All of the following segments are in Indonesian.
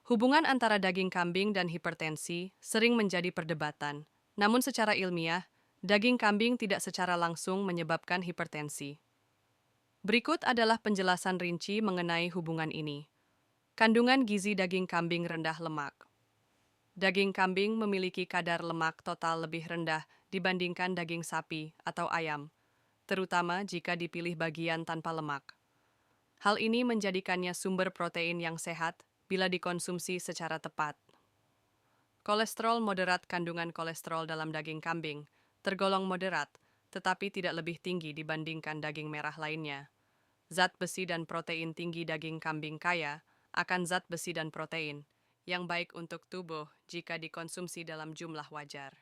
Hubungan antara daging kambing dan hipertensi sering menjadi perdebatan. Namun secara ilmiah, daging kambing tidak secara langsung menyebabkan hipertensi. Berikut adalah penjelasan rinci mengenai hubungan ini. Kandungan gizi daging kambing rendah lemak. Daging kambing memiliki kadar lemak total lebih rendah dibandingkan daging sapi atau ayam, terutama jika dipilih bagian tanpa lemak. Hal ini menjadikannya sumber protein yang sehat bila dikonsumsi secara tepat. Kolesterol moderat. Kandungan kolesterol dalam daging kambing tergolong moderat, tetapi tidak lebih tinggi dibandingkan daging merah lainnya. Zat besi dan protein tinggi. Daging kambing kaya akan zat besi dan protein, yang baik untuk tubuh jika dikonsumsi dalam jumlah wajar.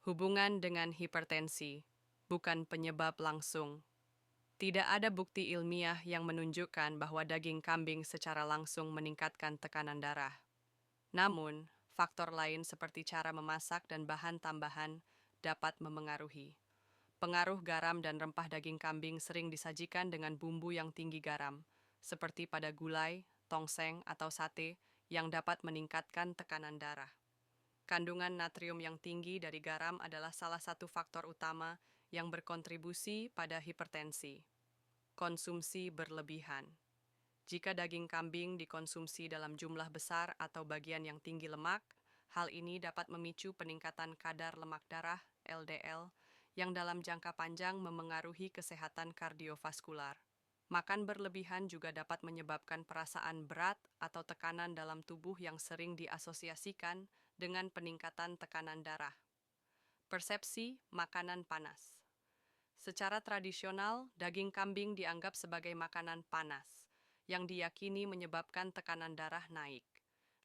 Hubungan dengan hipertensi, bukan penyebab langsung. Tidak ada bukti ilmiah yang menunjukkan bahwa daging kambing secara langsung meningkatkan tekanan darah. Namun, faktor lain seperti cara memasak dan bahan tambahan dapat memengaruhi. Pengaruh garam dan rempah. Daging kambing sering disajikan dengan bumbu yang tinggi garam, seperti pada gulai, tongseng, atau sate, yang dapat meningkatkan tekanan darah. Kandungan natrium yang tinggi dari garam adalah salah satu faktor utama yang berkontribusi pada hipertensi. Konsumsi berlebihan. Jika daging kambing dikonsumsi dalam jumlah besar atau bagian yang tinggi lemak, hal ini dapat memicu peningkatan kadar lemak darah (LDL) yang dalam jangka panjang memengaruhi kesehatan kardiovaskular. Makan berlebihan juga dapat menyebabkan perasaan berat atau tekanan dalam tubuh yang sering diasosiasikan dengan peningkatan tekanan darah. Persepsi makanan panas. Secara tradisional, daging kambing dianggap sebagai makanan panas, yang diyakini menyebabkan tekanan darah naik.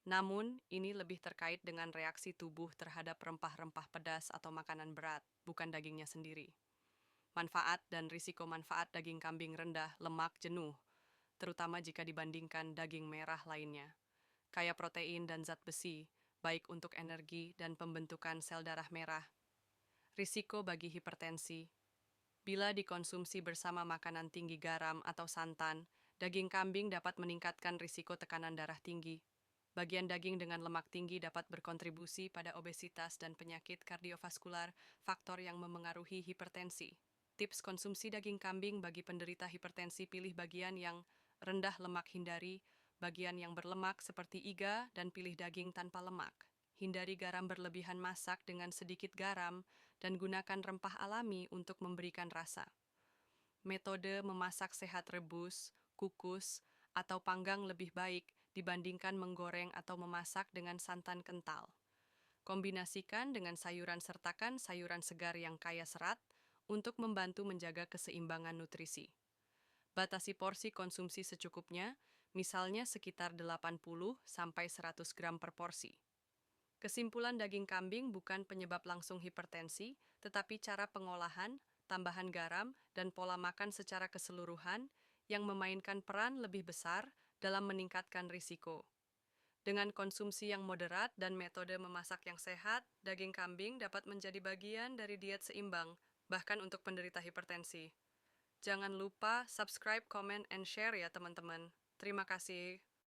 Namun, ini lebih terkait dengan reaksi tubuh terhadap rempah-rempah pedas atau makanan berat, bukan dagingnya sendiri. Manfaat dan risiko. Manfaat. Daging kambing rendah lemak jenuh, terutama jika dibandingkan daging merah lainnya. Kaya protein dan zat besi, baik untuk energi dan pembentukan sel darah merah. Risiko bagi hipertensi. Bila dikonsumsi bersama makanan tinggi garam atau santan, daging kambing dapat meningkatkan risiko tekanan darah tinggi. Bagian daging dengan lemak tinggi dapat berkontribusi pada obesitas dan penyakit kardiovaskular, faktor yang memengaruhi hipertensi. Tips konsumsi daging kambing bagi penderita hipertensi. Pilih bagian yang rendah lemak, hindari bagian yang berlemak seperti iga, dan pilih daging tanpa lemak. Hindari garam berlebihan, masak dengan sedikit garam, dan gunakan rempah alami untuk memberikan rasa. Metode memasak sehat: rebus, kukus, atau panggang lebih baik dibandingkan menggoreng atau memasak dengan santan kental. Kombinasikan dengan sayuran, sertakan sayuran segar yang kaya serat untuk membantu menjaga keseimbangan nutrisi. Batasi porsi konsumsi secukupnya, misalnya sekitar 80-100 gram per porsi. Kesimpulan: daging kambing bukan penyebab langsung hipertensi, tetapi cara pengolahan, tambahan garam, dan pola makan secara keseluruhan yang memainkan peran lebih besar dalam meningkatkan risiko. Dengan konsumsi yang moderat dan metode memasak yang sehat, daging kambing dapat menjadi bagian dari diet seimbang, bahkan untuk penderita hipertensi. Jangan lupa subscribe, comment, and share ya teman-teman. Terima kasih.